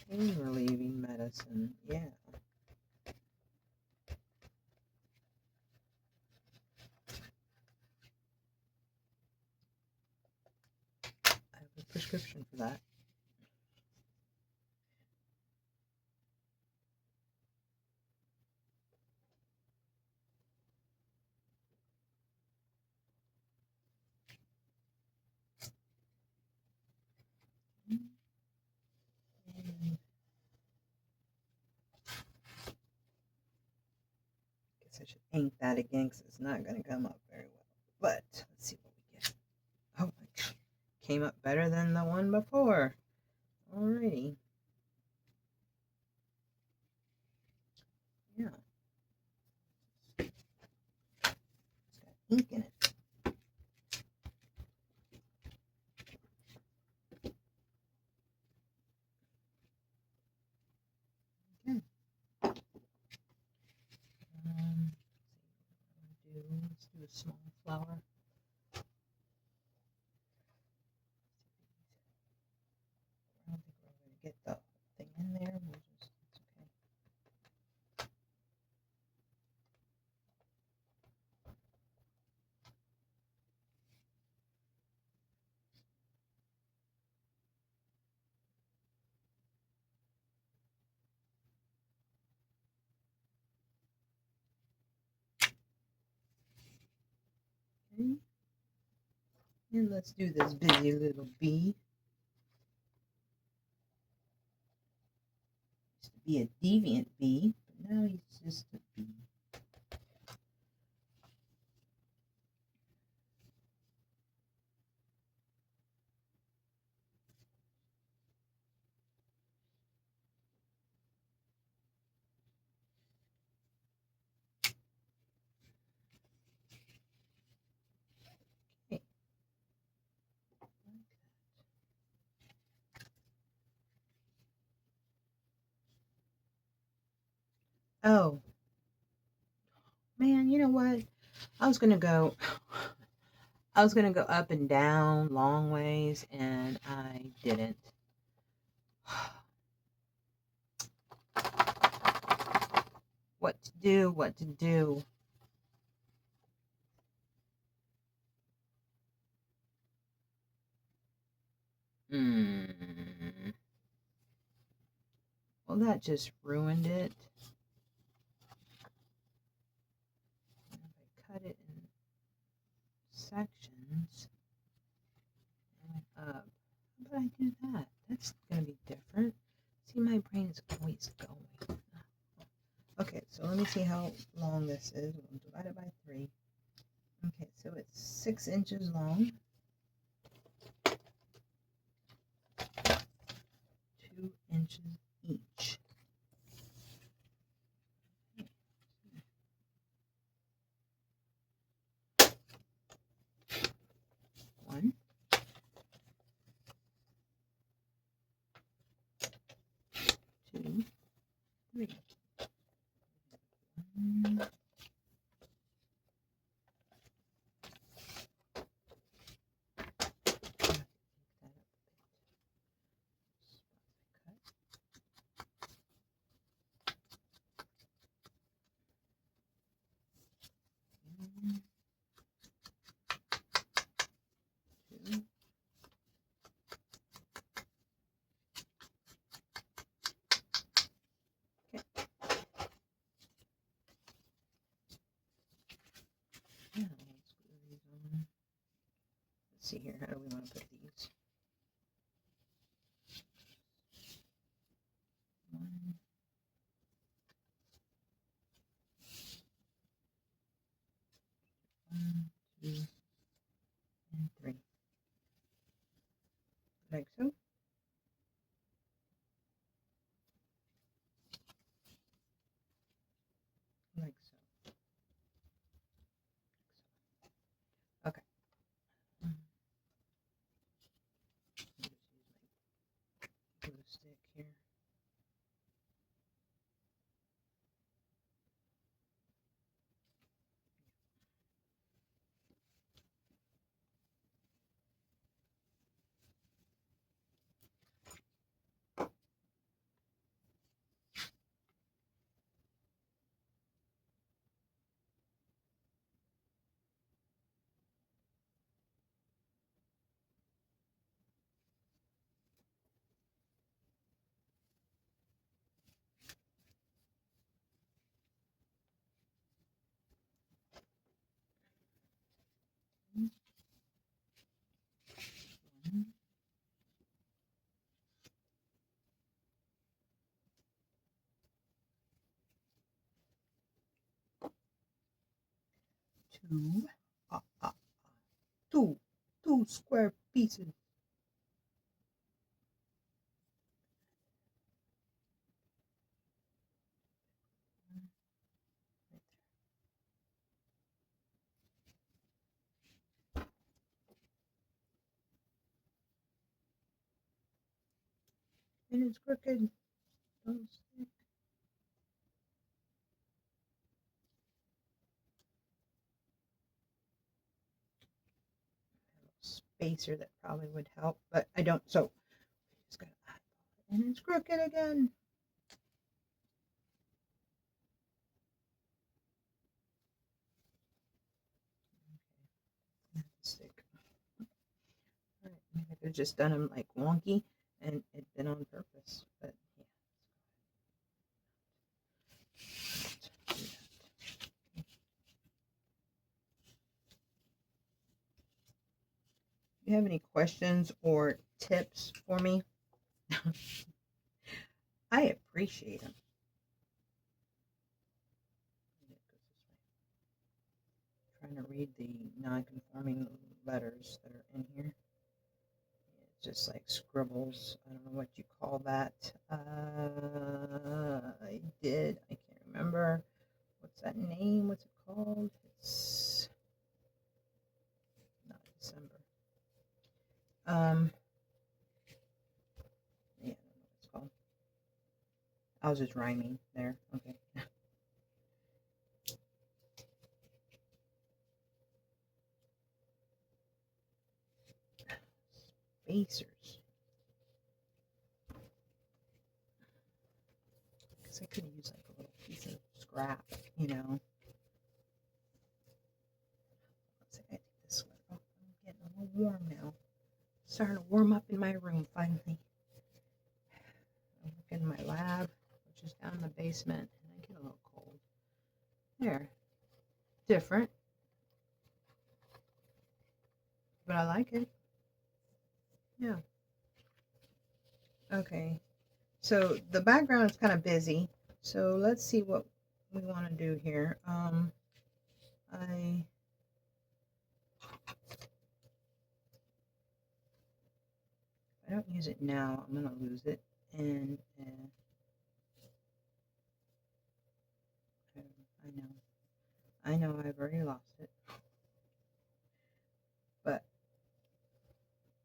pain relieving medicine. Yeah. prescription for that. Guess I should ink that again because it's not going to come up very well. But let's see what we get. Oh, it came up better than the one before. Alrighty. Yeah. It's got ink in it. Okay. Let's do a small flower. I don't think we're going to get the thing in there. We'll just, it's okay. Okay. And let's do this busy little bee. Used to be a deviant bee, but now he's just a bee. Okay. Oh, man, you know what? I was gonna go up and down long ways and I didn't. What to do, what to do. Well, that just ruined it. If I cut it in sections and went up, how would I do that? That's going to be different. See, my brain is always going. Okay, so let me see how long this is. We'll divide it by 3. Okay, so it's 6 inches long. 2 inches each. One, 2, 3. One, two. Okay. Now let's glue these on. Let's see here. How do we want to put these? 1, 1, 2, and 3. Like so. Like so. Okay. two, uh, uh, two, two square pieces. And it's crooked. Don't stick. Spacer that probably would help, but I don't. So just gotta eyeball it, and it's crooked again. Stick. All right, maybe I could have just done them like wonky, and it'd been on purpose. But yeah. If you have any questions or tips for me, I appreciate them. Trying to read the non-conforming letters that are in here. It's just like scribbles. I don't know what you call that. I can't remember. What's that name? What's it called? It's not December. Yeah, I don't know what it's called. I was just rhyming there. Okay. Spacers. Because I could use like a little piece of scrap, you know. Let's see, I take this sweater off. I'm getting a little warm now. Starting to warm up in my room finally. I work in my lab, which is down in the basement, and I get a little cold. There. Different. But I like it. Yeah. Okay. So the background is kind of busy. So let's see what we want to do here. I don't use it now, I'm gonna lose it, and I know I've already lost it, but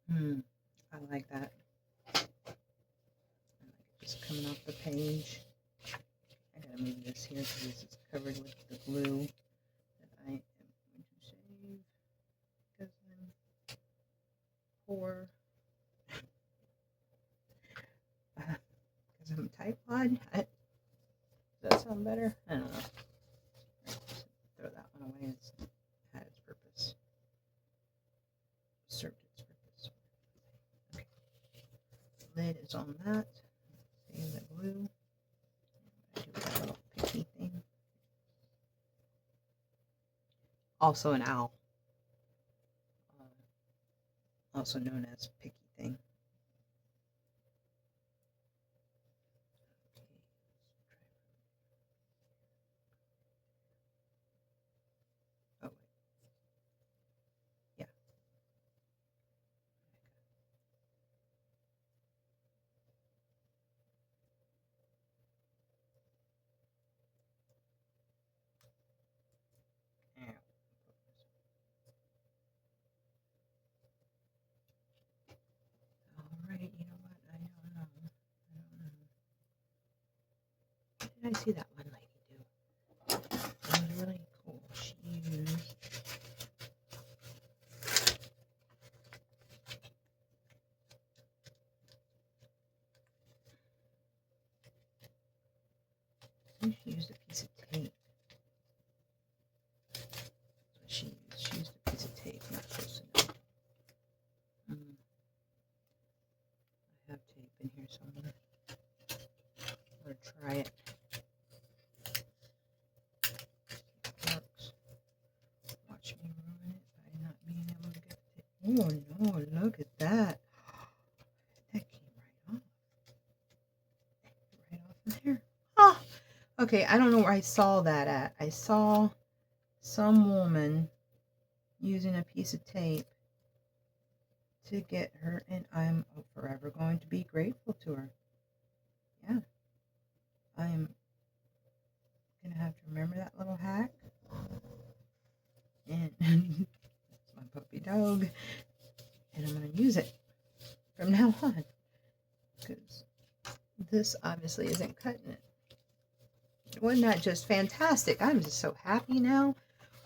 I like that. I like it just coming off the page. I gotta move this here because this is covered with the glue that I am going to save because I'm poor. Because I'm typewad. Does that sound better? I don't know. Throw that one away. It's had its purpose. Served its purpose. Okay. Lid is on that. Save the glue. Do that little picky thing. Also an owl. Also known as picky thing. Oh, wait. Yeah. Ow. Alright, you know what? I don't know. What did I see that one lady do? It was really cool. She used a piece of tape. That's what she used. She used a piece of tape, not supposed to know. I have tape in here somewhere. I'm gonna try it. Works. Watch me ruin it by not being able to get the tape. Oh no, look at that. That came right off. Right off in there. Oh, okay, I don't know where I saw that at. I saw some woman using a piece of tape to get her, and I'm forever going to be grateful to her. Yeah, I am going to have to remember that little hack. And that's my puppy dog. And I'm going to use it from now on. Because this obviously isn't cutting it. Wasn't that just fantastic? I'm just so happy now.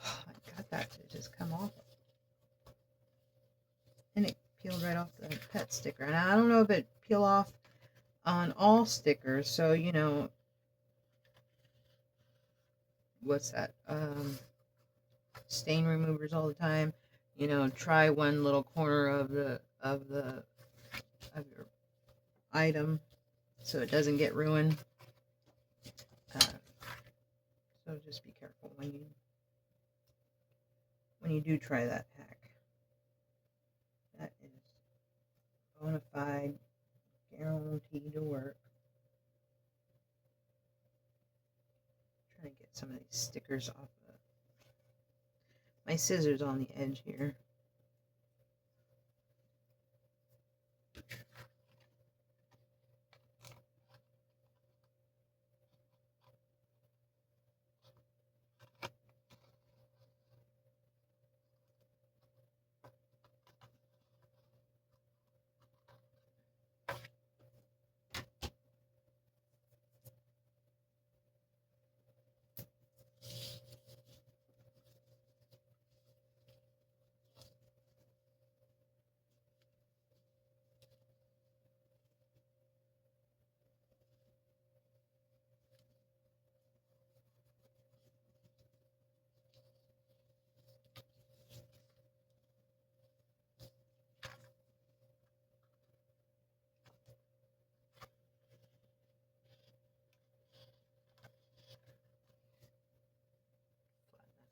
Oh, I got that to just come off. And it peeled right off the pet sticker. And I don't know if it peel off on all stickers. So, you know, what's that? Stain removers all the time. You know, try one little corner of your item so it doesn't get ruined. So just be careful when you do try that hack. That is bona fide, guaranteed to work. I'm trying to get some of these stickers off of my scissors on the edge here.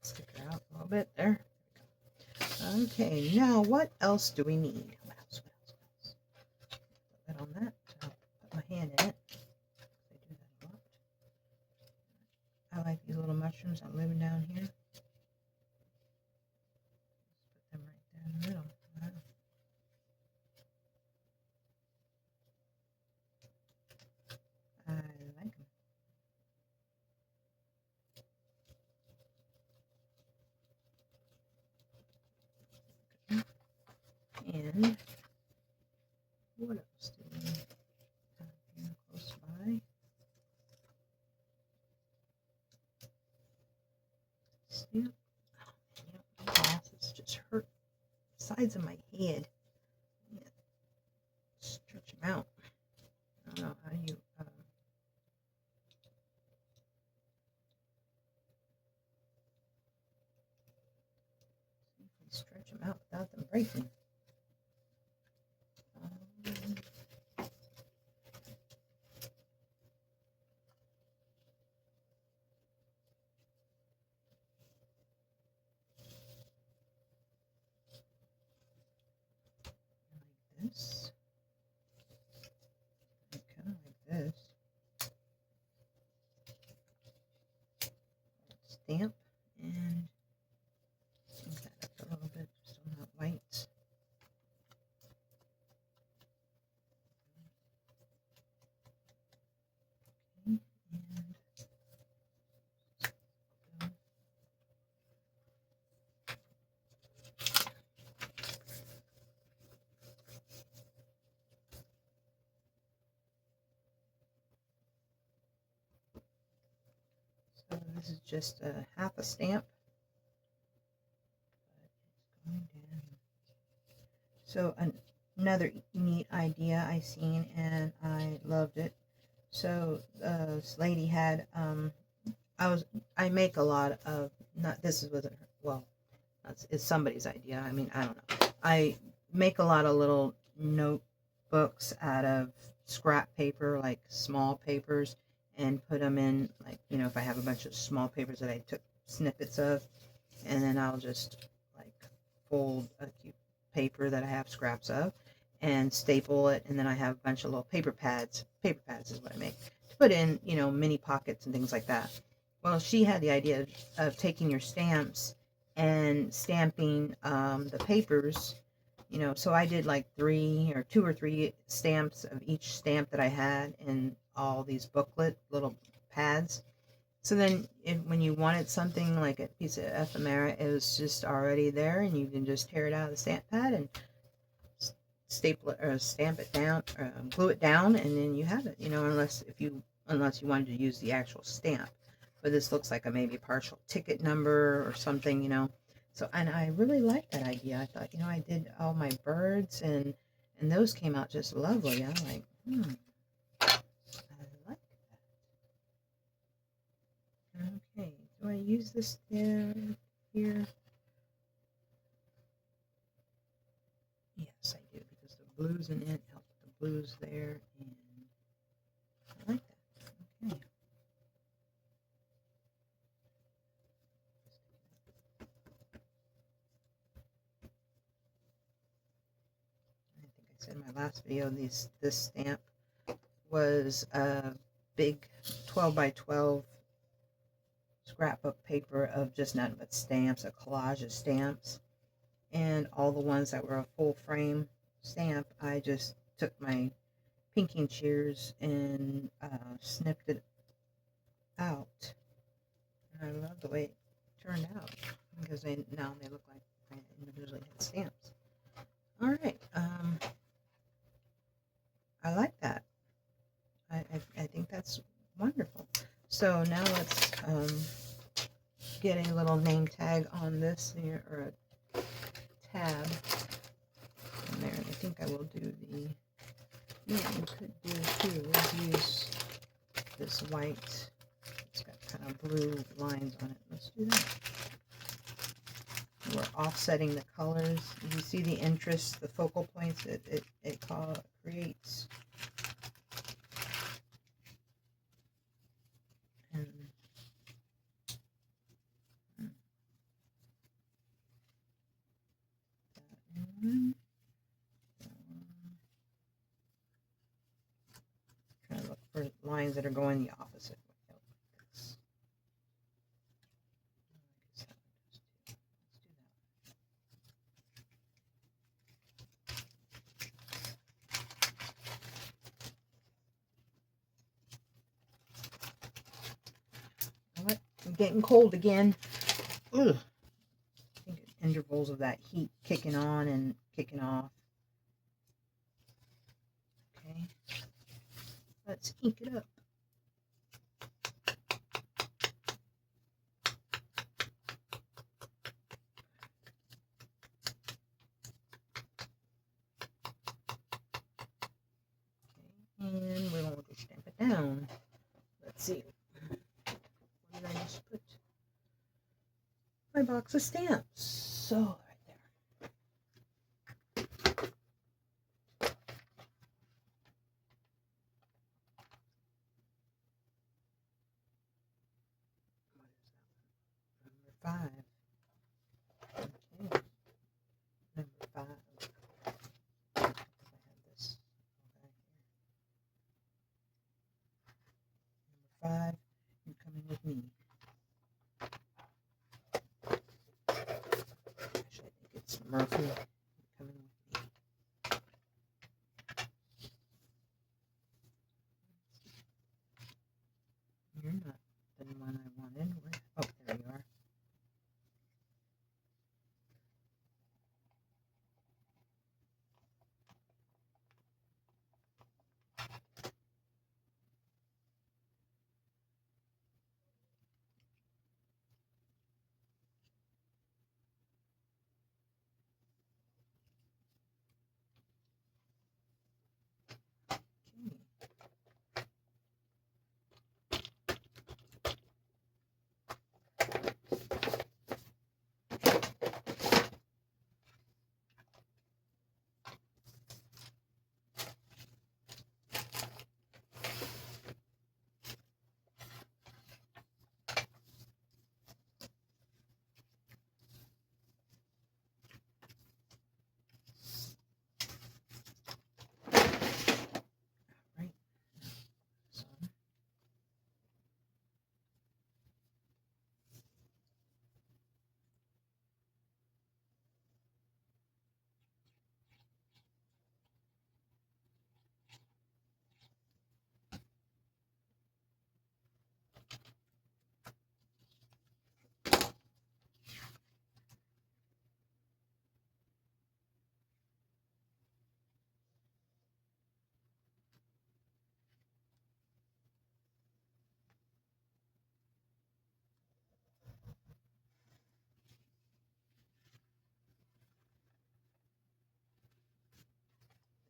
Sticker out a little bit there. Okay, now what else do we need? What else? Put that on that. I'll put my hand in it. I do that a lot. I like these little mushrooms I'm living down here. Let's put them right there in the middle. Wow. I like them. And what else do we have here close by? Stamp. Oh, man, my glasses just hurt the sides of my head. Yeah. Stretch them out. I don't know how you stretch them out without them breaking. Like this. Kind of like this. Stamp and ink that up a little bit just on that white. Okay, so this is just a half a stamp. So another neat idea I seen and I loved it. So this lady had I make a lot of, not this is wasn't her, well, it's somebody's idea. I mean, I don't know. I make a lot of little notebooks out of scrap paper, like small papers, and put them in, like, you know, if I have a bunch of small papers that I took snippets of, and then I'll just like fold a cute paper that I have scraps of and staple it, and then I have a bunch of little paper pads. Paper pads is what I make to put in, you know, mini pockets and things like that. well, she had the idea of taking your stamps and stamping the papers, you know. So I did like two or three stamps of each stamp that I had in all these booklet little pads. So then, when you wanted something like a piece of ephemera, it was just already there, and you can just tear it out of the stamp pad and staple it or stamp it down, or glue it down, and then you have it. You know, unless you wanted to use the actual stamp. But this looks like a maybe partial ticket number or something, you know. So, and I really liked that idea. I thought, you know, I did all my birds, and those came out just lovely. I'm like, I like that. Okay, do I use this there, here? Yes, I do, because the blues in it help the blues there, and I like that. Okay. I think I said in my last video, this stamp was a big 12 by 12 scrapbook paper of just nothing but stamps, a collage of stamps. And all the ones that were a full frame stamp, I just took my pinking shears and snipped it out. And I love the way it turned out, because now they look like I individually had stamps. All right, I like that. I think that's wonderful. So now let's get a little name tag on this here, or a tab in there. And I think I will do the, yeah, we could do too, is use this white. It's got kind of blue lines on it. Let's do that. We're offsetting the colors. You see the interest, the focal points it creates. And trying to look for lines that are going the opposite way. What? I'm getting cold again. Ugh. I think intervals of that heat kicking on and kicking off. Okay. Let's ink it up. Okay. And we're going to stamp it down. Let's see. What did I just put? My box of stamps. So, number 5. Okay. Number 5. I have this over here. Number 5, you're coming with me. Actually, I think it's Murphy. You're coming with me. You're not the one I wanted. Oh, there you are.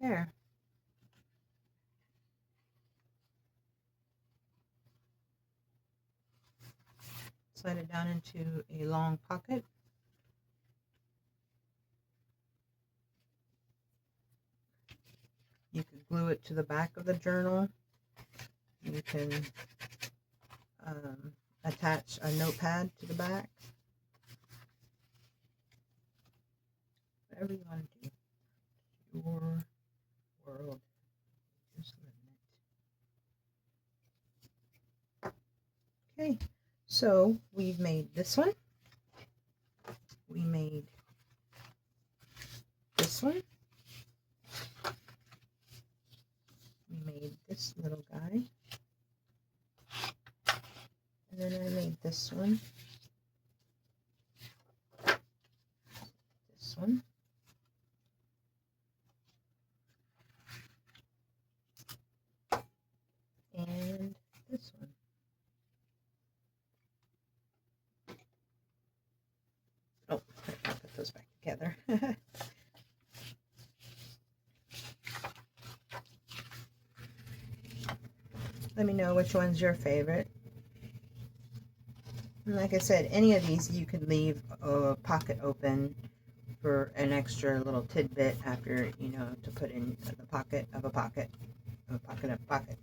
There. Slide it down into a long pocket. You can glue it to the back of the journal. You can attach a notepad to the back. Whatever you want to do. Your world. Just living it. Okay, so we've made this one. We made this one. We made this little guy. And then I made this one. This one. And this one. Oh, I gotta put those back together. Let me know which one's your favorite. And like I said, any of these you can leave a pocket open for an extra little tidbit after, you know, to put in the pocket of a pocket of a pocket of a pocket.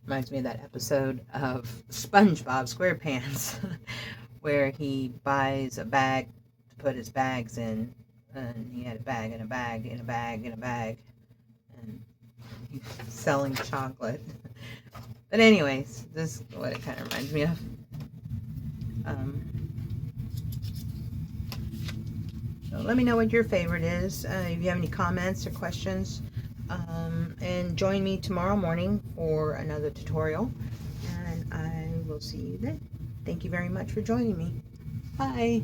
Reminds me of that episode of SpongeBob SquarePants where he buys a bag to put his bags in, and he had a bag and a bag and a bag and a bag, and he's selling chocolate. But anyways, this is what it kind of reminds me of. So let me know what your favorite is. If you have any comments or questions, and join me tomorrow morning for another tutorial, and I will see you then. Thank you very much for joining me. Bye.